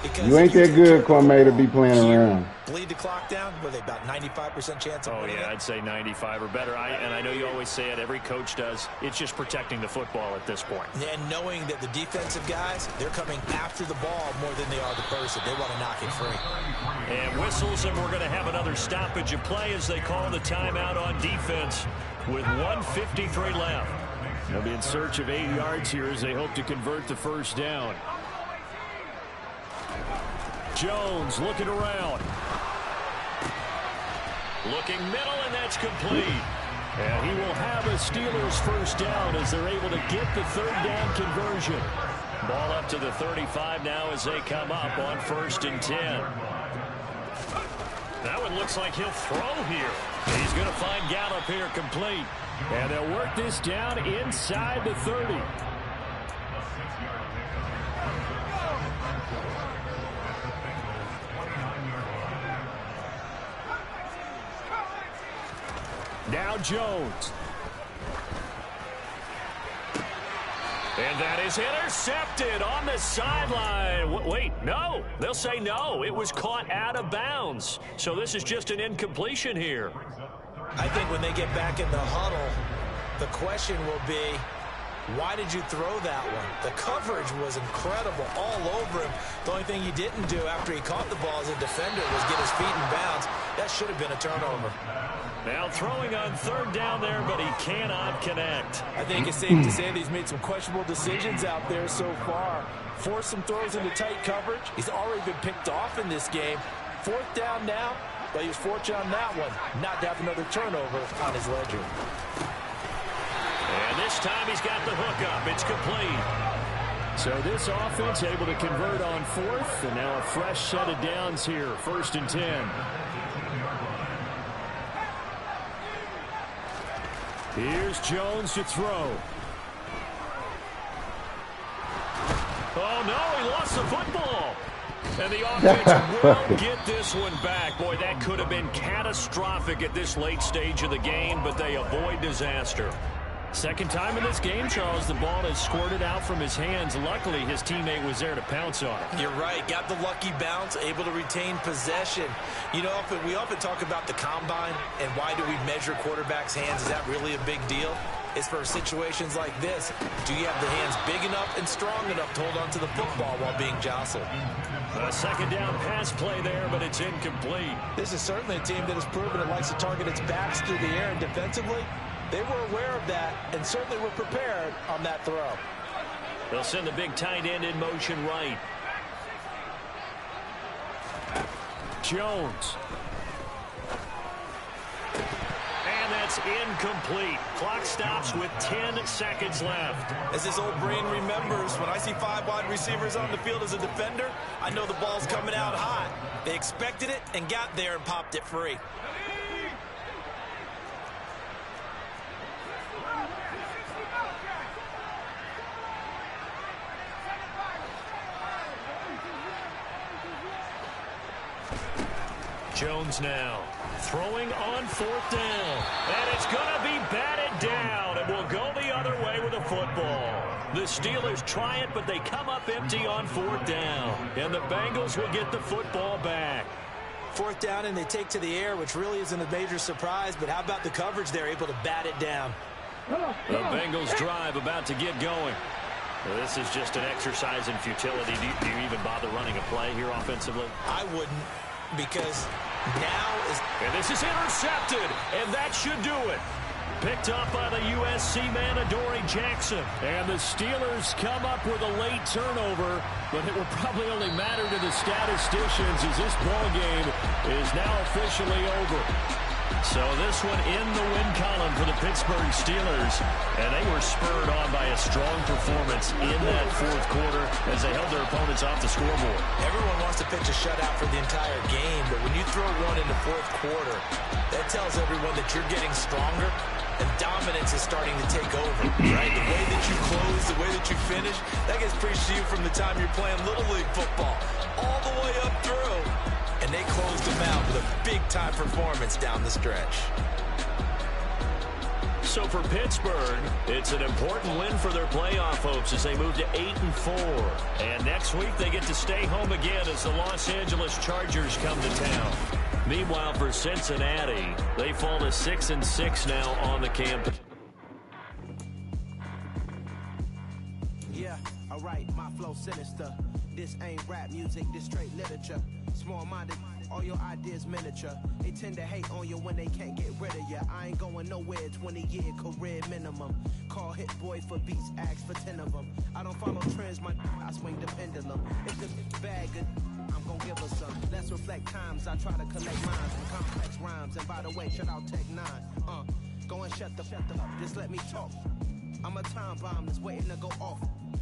Because You ain't that good, Kwame, to be playing around. Bleed the clock down? Were they about 95% chance of winning? Oh, yeah, I'd say 95 or better. And I know you always say it, every coach does. It's just protecting the football at this point. And knowing that the defensive guys, they're coming after the ball more than they are the person. They want to knock it free. And whistles, and we're going to have another stoppage of play as they call the timeout on defense with 1:53 left. They'll be in search of 8 yards here as they hope to convert the 1st down. Jones looking around. Looking middle, and that's complete. And he will have a Steelers 1st down as they're able to get the 3rd down conversion. Ball up to the 35 now as they come up on 1st and 10. That one looks like he'll throw here. He's going to find Gallup here complete. And they'll work this down inside the 30. Now Jones. And that is intercepted on the sideline. Wait, no. They'll say no. It was caught out of bounds. So this is just an incompletion here. I think when they get back in the huddle, the question will be, why did you throw that one? The coverage was incredible all over him. The only thing he didn't do after he caught the ball as a defender was get his feet in bounds. That should have been a turnover. Now throwing on 3rd down there, but he cannot connect. I think it's safe to say that he's made some questionable decisions out there so far. Forced some throws into tight coverage. He's already been picked off in this game. 4th down now, but he was fortunate on that one not to have another turnover on his ledger. And this time he's got the hook up. It's complete. So this offense able to convert on 4th, and now a fresh set of downs here, 1st and 10. Here's Jones to throw. Oh, no, he lost the football. And the offense will get this one back. Boy, that could have been catastrophic at this late stage of the game, but they avoid disaster. Second time in this game, Charles, the ball has squirted out from his hands. Luckily, his teammate was there to pounce on it. You're right. Got the lucky bounce, able to retain possession. You know, we often talk about the combine and why do we measure quarterbacks' hands. Is that really a big deal? It's for situations like this. Do you have the hands big enough and strong enough to hold on to the football while being jostled? A 2nd down pass play there, but it's incomplete. This is certainly a team that has proven it likes to target its backs through the air, and defensively, they were aware of that and certainly were prepared on that throw. They'll send the big tight end in motion right. Jones. And That's incomplete. Clock stops with 10 seconds left. As this old brain remembers, when I see 5 wide receivers on the field as a defender, I know the ball's coming out hot. They expected it and got there and popped it free. Jones now throwing on 4th down. And it's going to be batted down. It will go the other way with the football. The Steelers try it, but they come up empty on 4th down. And the Bengals will get the football back. 4th down, and they take to the air, which really isn't a major surprise. But how about the coverage? They're able to bat it down. The Bengals drive about to get going. Well, this is just an exercise in futility. Do you even bother running a play here offensively? I wouldn't, because now is... And this is intercepted, and that should do it. Picked up by the USC man, Adoree Jackson. And the Steelers come up with a late turnover, but it will probably only matter to the statisticians as this ball game is now officially over. So this one in the win column for the Pittsburgh Steelers. And they were spurred on by a strong performance in that 4th quarter as they held their opponents off the scoreboard. Everyone wants to pitch a shutout for the entire game, but when you throw one in the 4th quarter, that tells everyone that you're getting stronger and dominance is starting to take over, right? The way that you close, the way that you finish, that gets preached to you from the time you're playing Little League football all the way up through. And they closed them out with a big-time performance down the stretch. So for Pittsburgh, it's an important win for their playoff hopes as they move to 8-4. And next week they get to stay home again as the Los Angeles Chargers come to town. Meanwhile, for Cincinnati, they fall to 6-6 now on the campaign. Yeah, all right, my flow sinister. This ain't rap music, this straight literature. Small-minded, all your ideas miniature. They tend to hate on you when they can't get rid of you. I ain't going nowhere, 20-year career minimum. Call Hit Boy for beats, ask for 10 of them. I don't follow trends, I swing the pendulum. If the bag good, I'm gonna give her some. Let's reflect times, I try to collect minds from complex rhymes. And by the way, shout out Tech 9. Go and shut the up, just let me talk. I'm a time bomb that's waiting to go off.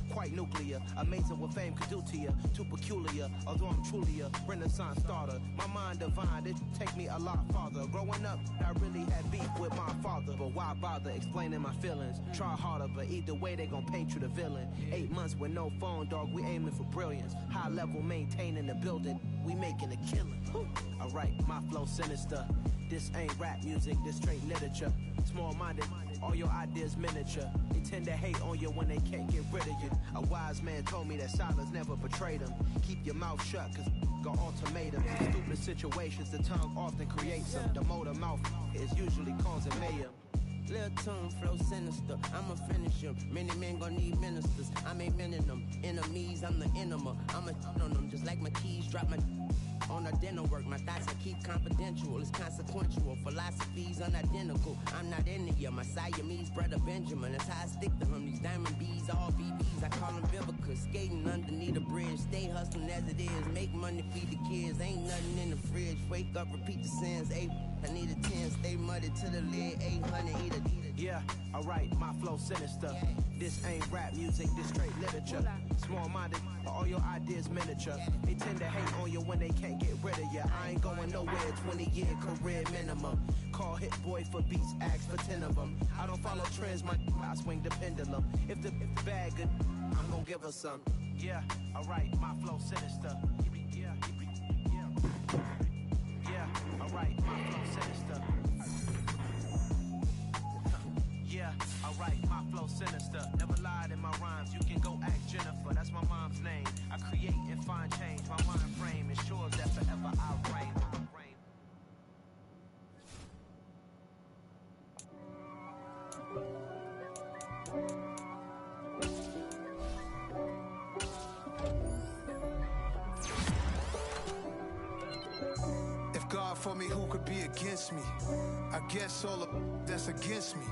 Quite nuclear, amazing what fame could do to you. Too peculiar, although I'm truly a renaissance starter. My mind divine, it take me a lot farther. Growing up, I really had beef with my father. But why bother explaining my feelings? Try harder, but either way they gon' paint you the villain. 8 months with no phone, dog, we aiming for brilliance. High level maintaining the building, we making a killing. Alright, my flow sinister. This ain't rap music, this straight literature. Small-minded, all your ideas miniature. They tend to hate on you when they can't get rid of you. A wise man told me that silence never betrayed him. Keep your mouth shut, cause got ultimatums. Stupid situations, the tongue often creates them. The motor mouth is usually causing mayhem. Lil' tune, flow sinister, I'ma finish him. Many men gon' need ministers, I ain't mending them. Enemies, I'm the enema, I'ma on them. Just like my keys, drop my on a dental work. My thoughts I keep confidential, it's consequential. Philosophies unidentical, I'm not in it yet. My Siamese brother Benjamin, that's how I stick to him. These diamond bees, all BBs, I call them Vivica. Skating underneath a bridge, stay hustling as it is. Make money, feed the kids, ain't nothing in the fridge. Wake up, repeat the sins, I need a 10, stay muddy to the lid, 800, eat a. Yeah, alright, my flow sinister. This ain't rap music, this straight literature. Small-minded, all your ideas miniature. They tend to hate on you when they can't get rid of you. I ain't going nowhere, 20-year career minimum. Call Hit Boy for beats, ask for 10 of them. I don't follow trends, I swing the pendulum. If the bag good, I'm gonna give her some. Yeah, alright, my flow sinister. Yeah, alright, my flow sinister. Yeah, alright, my flow sinister. Never lied in my rhymes, you can go ask Jennifer, that's my mom's name. I create and find change, my mind frame ensures that forever I reign. If God for me, who could be against me? I guess all of that's against me.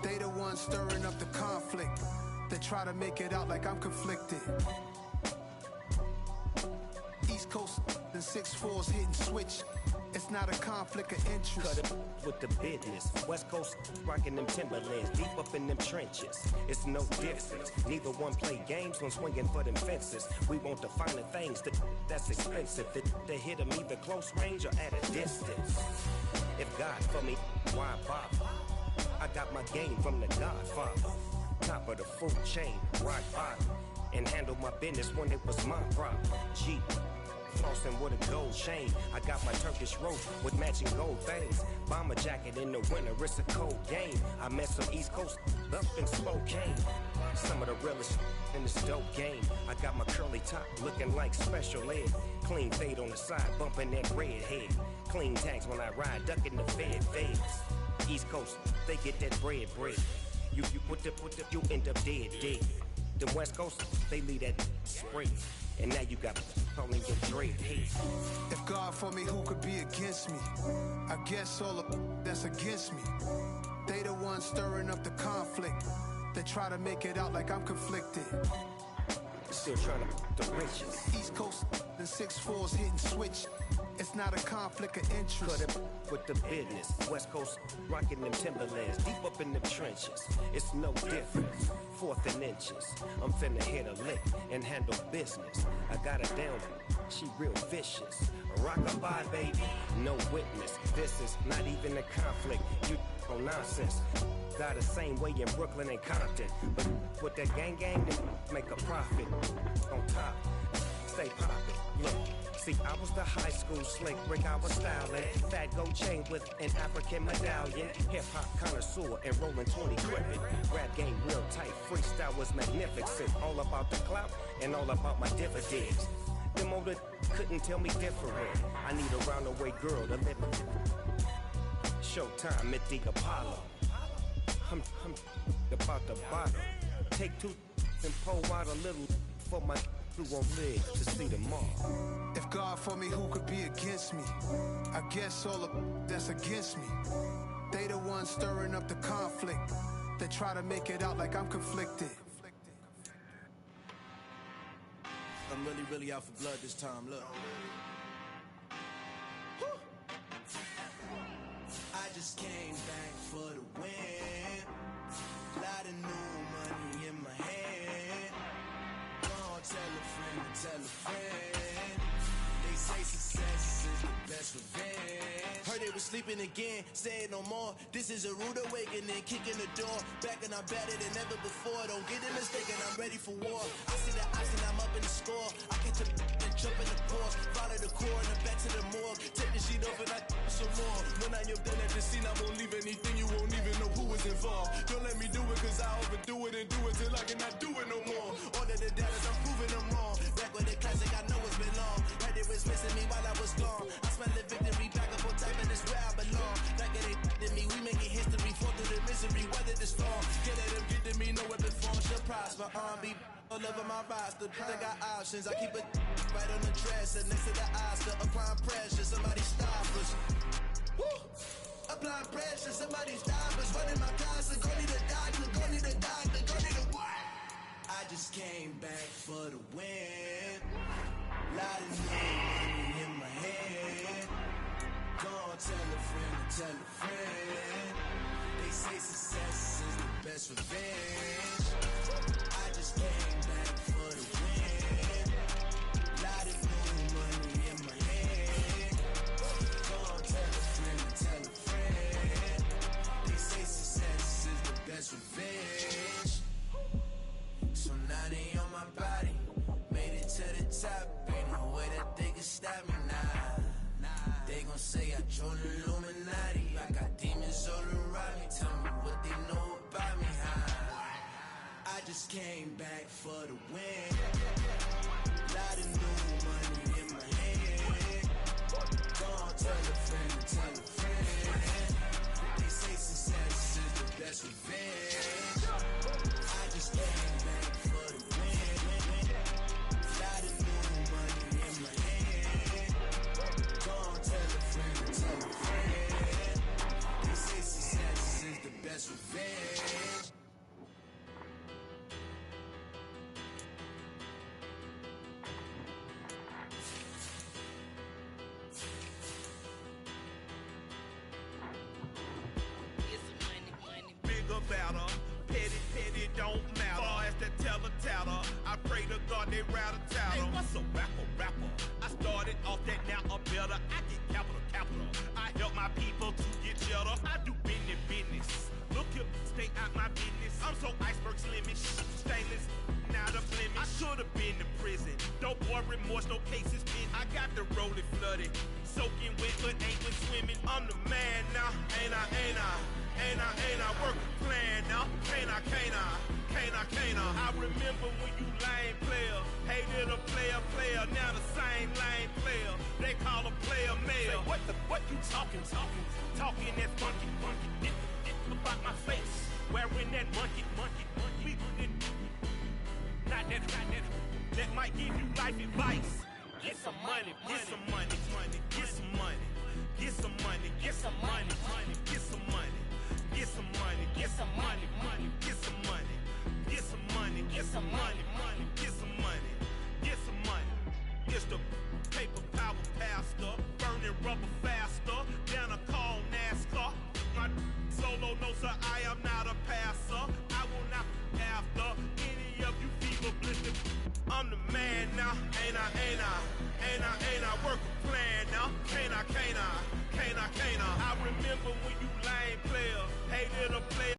They the ones stirring up the conflict. They try to make it out like I'm conflicted. East Coast and 6'4's hitting switch. It's not a conflict of interest. Cut it with the business. West Coast rocking them Timberlands, deep up in them trenches. It's no difference. Neither one play games when swinging for them fences. We want the finer things that's expensive. They hit them either close range or at a distance. If God for me, why bother? I got my game from the Godfather. Top of the food chain, rock bottom. And handle my business when it was my problem. G. Flossing with a gold chain. I got my Turkish rope with matching gold things. Bomber jacket in the winter, it's a cold game. I met some East Coast up in Spokane. Some of the realest in this dope game. I got my curly top looking like special ed. Clean fade on the side, bumping that red head. Clean tags when I ride, ducking the feds. East Coast, they get that bread. You you end up dead. The West Coast, they leave that spring. And now you got calling your dread hate. If God for me, who could be against me? I guess all of that's against me. They the ones stirring up the conflict. They try to make it out like I'm conflicted. Still trying to the riches. East Coast, the 6'4s hitting switch. It's not a conflict of interest. Cut it with the business. West Coast rocking them Timberlands, deep up in them trenches. It's no difference. 4th and inches. I'm finna hit a lick and handle business. I got her down, she real vicious. Rock-a-bye, baby, no witness. This is not even a conflict. You on nonsense. Got the same way in Brooklyn and Compton. But with that gang, they make a profit. On top, stay poppin'. Look. See, I was the high school slick Rick, I was styling. Fat gold chain with an African medallion. Hip-hop connoisseur and rolling 20 gripping. Rap game real tight, freestyle was magnificent. All about the clout and all about my dividends. Them older couldn't tell me different. I need a round-the-way girl to live in. Showtime at the Apollo. I'm about the bottom. Take 2 and pour out a little for my who won't live to see tomorrow. If God for me, who could be against me? I guess all of that's against me. They the ones stirring up the conflict. They try to make it out like I'm conflicted. I'm really out for blood this time, look. I just came back for the win. Lot of new money in my hand. Tell a friend. They say success is the best revenge. Heard they was sleeping again, say it no more. This is a rude awakening, kicking the door. Back and I'm better than ever before. Don't get it mistaken, I'm ready for war. I see the ox and I'm up in the score. I catch a and jump in the course. Follow the core and then back to the morgue. Take the sheet off and I some more. When I am done at the scene, I won't leave anything. You won't even know who was involved. Don't let me do it, cause I overdo it and do it till I cannot do it no more. All of the doubters, I'm proving them wrong. Back with the classic, I know it's been long. Heard it was missing me while I was gone. I smell the victory back up on top, and it's where I belong. Like it ain't to me, we making history. Fall through the misery, weather the storm. Get at them, get to me, no weapon form shall prosper. Be all over my roster, they got options. I keep it right on the dresser, next to the Oscar. Applying pressure, somebody stop us. Woo! Applying pressure, somebody stop us. Running my closet, go need a doctor, go need a doctor, go need a what? I just came back for the win. Lot of new money in my hand. Go on, tell a friend. They say success is the best revenge. I just came back for the win. Lot of new money in my hand. Go on, tell a friend. They say success is the best revenge. So now they on my body, made it to the top. Ain't no way that they can stop me now. They gon' say I joined the Illuminati. I got demons all around me. Tell me what they know about me, huh? I just came back for the win. Lot of new money in my hand. Go on, tell a friend. They say success is the best revenge. I just came back for the win. Lot of new money in my hand. Go on, tell a friend. They say success is the best revenge. don't matter. Far as that teller, I pray to God they rattle tattle. Hey, what's a rapper? I started off that, now I'm better. I get capital. I help my people to get cheddar. I do business. Look here, stay out my business. I'm so iceberg slimmy, stainless, not a blemish. I should've been in prison. No boy remorse, no cases pinned. I got the rolling flooded, soaking wet, but ain't been swimming. I'm the man now, ain't I? Work a plan now, can't I? I remember when you lame player, hated a player, now the same lame player. They call a player mayor. What you talking that funky, about my face, wearing that monkey. Not that, that might give you life advice. Get some money, get some money, get some money, get some money, get some money, get some money, get some money, get some money, get some money, get some money, get some money, get some money, get some money. It's the paper power pastor, burning rubber faster than a call NASCAR. My solo, no sir, I am not a passer. I will not after any of you fever blistered. I'm the man now, ain't I? Work a plan now, can't I? I remember when you lame player, hated a player.